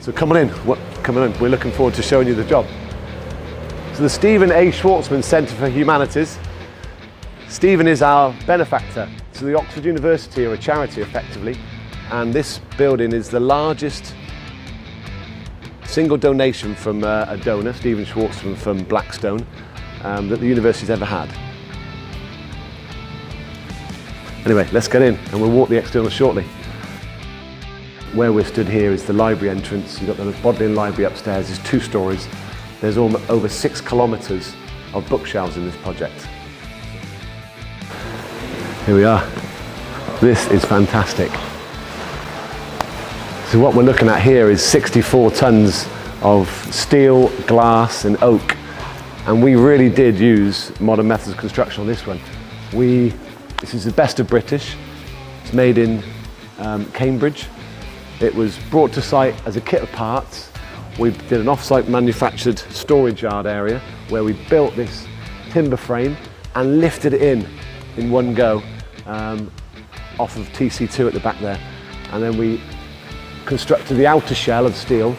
So come on in, we're looking forward to showing you the job. So the Stephen A. Schwarzman Centre for Humanities. Stephen is our benefactor. So the Oxford University are a charity effectively, and this building is the largest single donation from a donor, Stephen Schwarzman from Blackstone, that the university's ever had. Anyway, let's get in and we'll walk the external shortly. Where we're stood here is the library entrance. You've got the Bodleian Library upstairs. There's 2 stories. There's over 6 kilometres of bookshelves in this project. Here we are. This is fantastic. So what we're looking at here is 64 tonnes of steel, glass and oak. And we really did use modern methods of construction on this one. This is the best of British. It's made in Cambridge. It was brought to site as a kit of parts. We did an off-site manufactured storage yard area where we built this timber frame and lifted it in one go off of TC2 at the back there. And then we constructed the outer shell of steel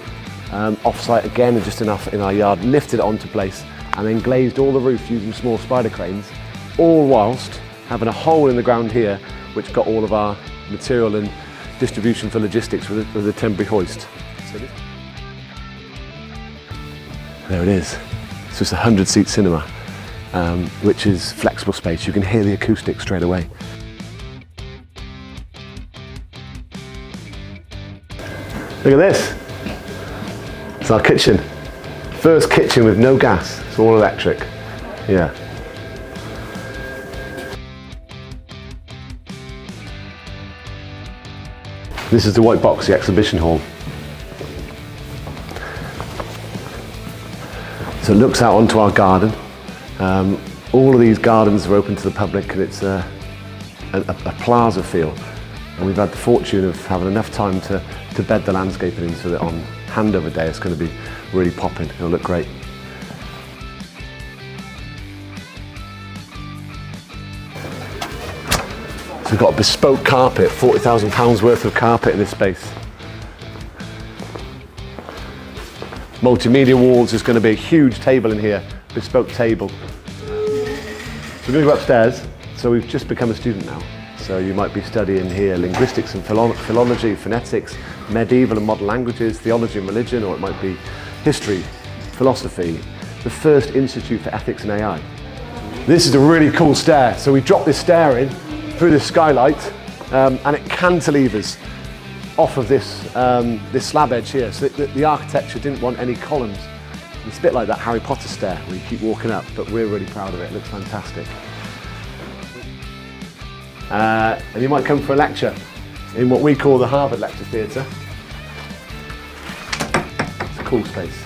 off-site again, just enough in our yard, lifted it onto place and then glazed all the roof using small spider cranes, all whilst having a hole in the ground here which got all of our material and distribution for logistics with a temporary hoist. There it is. So it's a 100-seat cinema, which is flexible space. You can hear the acoustics straight away. Look at this. It's our kitchen. First kitchen with no gas. It's all electric. Yeah. This is the white box, the exhibition hall. So it looks out onto our garden. All of these gardens are open to the public and it's a plaza feel. And we've had the fortune of having enough time to bed the landscaping in so that on handover day it's going to be really popping. It'll look great. So we've got a bespoke carpet, £40,000 worth of carpet in this space. Multimedia walls, there's going to be a huge table in here, bespoke table. So we're going to go upstairs. So we've just become a student now. So you might be studying here linguistics and philology, phonetics, medieval and modern languages, theology and religion, or it might be history, philosophy, the first Institute for Ethics and AI. This is a really cool stair. So we dropped this stair in through this skylight and it cantilevers off of this, this slab edge here. So the architecture didn't want any columns. It's a bit like that Harry Potter stair where you keep walking up, but we're really proud of it. It looks fantastic. And you might come for a lecture in what we call the Harvard Lecture Theatre. It's a cool space.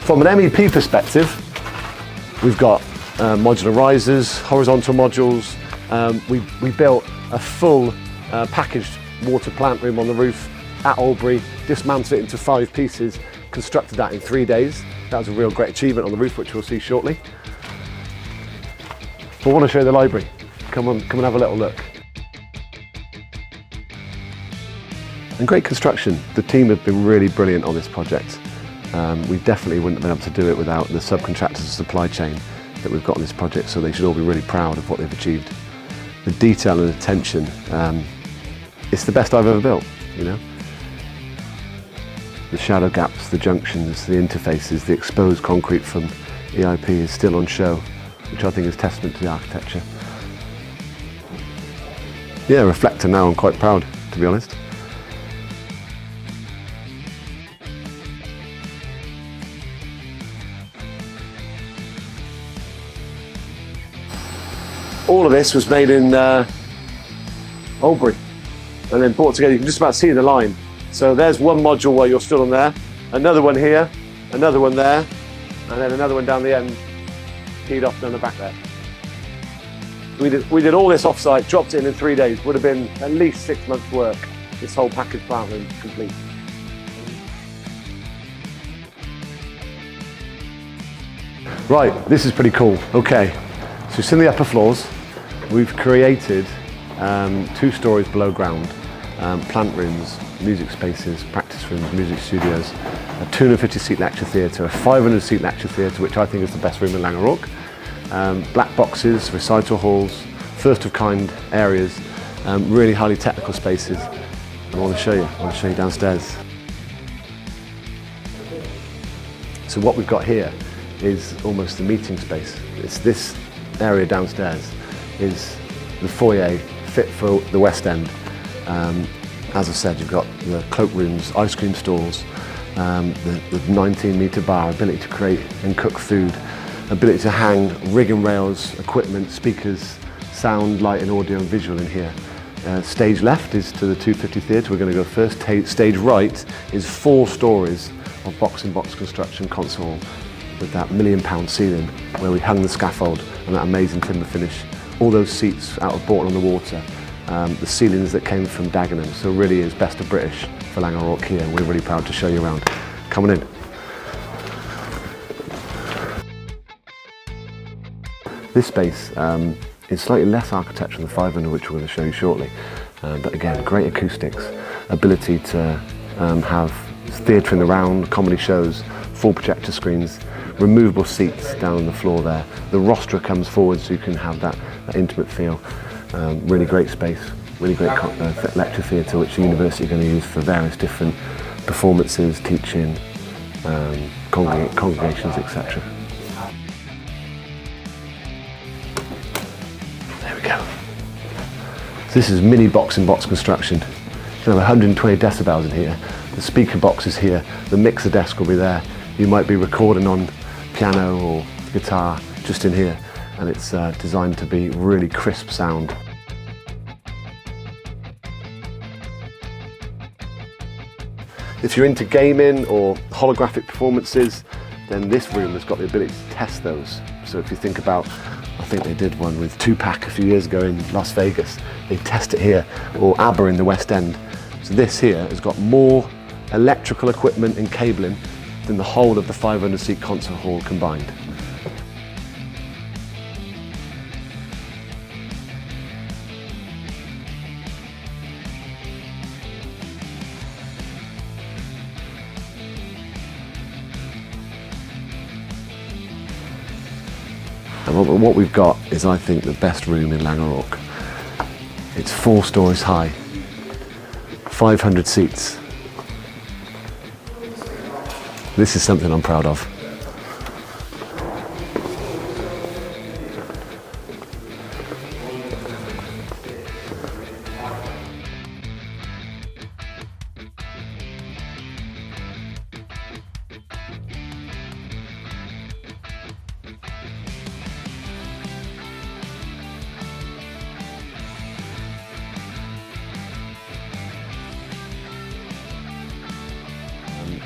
From an MEP perspective, we've got modular risers, horizontal modules. We built a full packaged water plant room on the roof at Albury, dismantled it into 5 pieces, constructed that in 3 days. That was a real great achievement on the roof, which we'll see shortly. But I want to show you the library. Come and have a little look. And great construction. The team have been really brilliant on this project. We definitely wouldn't have been able to do it without the subcontractors and supply chain that we've got on this project, so they should all be really proud of what they've achieved. The detail and attention, it's the best I've ever built, you know. The shadow gaps, the junctions, the interfaces, the exposed concrete from EIP is still on show, which I think is testament to the architecture. Yeah, reflector now, I'm quite proud, to be honest. All of this was made in Albury and then brought together. You can just about see the line. So there's one module where you're still on there, another one here, another one there, and then another one down the end, keyed off down the back there. We did all this off-site, dropped it in 3 days. Would have been at least 6 months' work, this whole package plant room complete. Right, this is pretty cool. Okay, so it's in the upper floors. We've created 2 stories below ground, plant rooms, music spaces, practice rooms, music studios, a 250-seat lecture theatre, a 500-seat lecture theatre, which I think is the best room in Langerock, black boxes, recital halls, first-of-kind areas, really highly technical spaces. I want to show you downstairs. So what we've got here is almost a meeting space. It's this area downstairs is the foyer fit for the West End. As I said, you've got the cloakrooms, ice cream stalls, the 19-metre bar, ability to create and cook food, ability to hang rig and rails, equipment, speakers, sound, light and audio and visual in here. Stage left is to the 250 theatre, we're going to go first. Stage right is 4 stories of box-in-box construction concert hall with that £1 million ceiling where we hung the scaffold and that amazing timber finish. All those seats out of Bourton on the Water, the ceilings that came from Dagenham, so really is best of British for Langerock here, and we're really proud to show you around. Come on in. This space is slightly less architectural than 500, which we're going to show you shortly, but again, great acoustics, ability to have theatre in the round, comedy shows, full projector screens, removable seats down on the floor there. The rostra comes forward so you can have that intimate feel. Really great space, really great lecture theatre which the university are going to use for various different performances, teaching, congregations, etc. There we go. So this is mini box-in-box construction. You can have 120 decibels in here. The speaker box is here, the mixer desk will be there. You might be recording on piano or guitar just in here, and it's designed to be really crisp sound. If you're into gaming or holographic performances, then this room has got the ability to test those. So if you think about, I think they did one with Tupac a few years ago in Las Vegas, they test it here, or ABBA in the West End. So this here has got more electrical equipment and cabling than the whole of the 500-seat concert hall combined. And what we've got is, I think, the best room in Langerock. It's 4 stories high, 500 seats. This is something I'm proud of.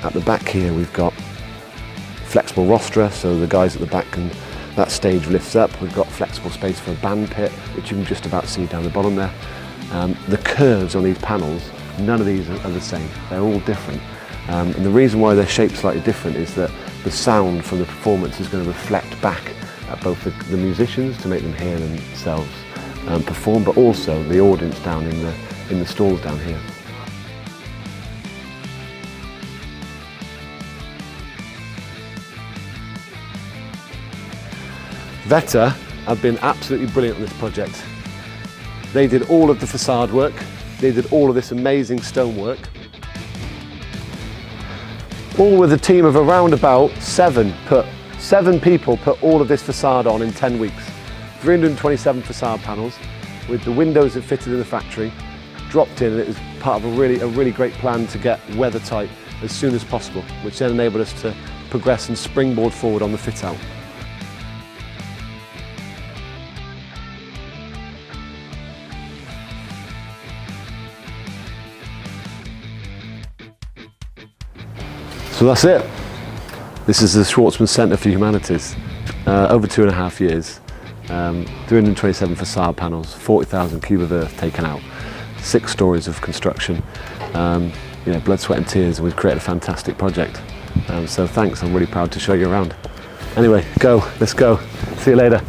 At the back here we've got flexible rostra, so the guys at the back can, that stage lifts up. We've got flexible space for a band pit, which you can just about see down the bottom there. The curves on these panels, none of these are the same, they're all different. And the reason why they're shaped slightly different is that the sound from the performance is going to reflect back at both the musicians to make them hear themselves perform, but also the audience down in the stalls down here. Veta have been absolutely brilliant on this project. They did all of the facade work, they did all of this amazing stonework, all with a team of around about 7 people put all of this facade on in 10 weeks. 327 facade panels with the windows that fitted in the factory, dropped in, and it was part of a really great plan to get weather tight as soon as possible, which then enabled us to progress and springboard forward on the fit out. So that's it. This is the Schwarzman Centre for Humanities. Over 2.5 years, 327 facade panels, 40,000 cube of earth taken out, 6 stories of construction, blood, sweat and tears, and we've created a fantastic project. So thanks, I'm really proud to show you around. Anyway, let's go. See you later.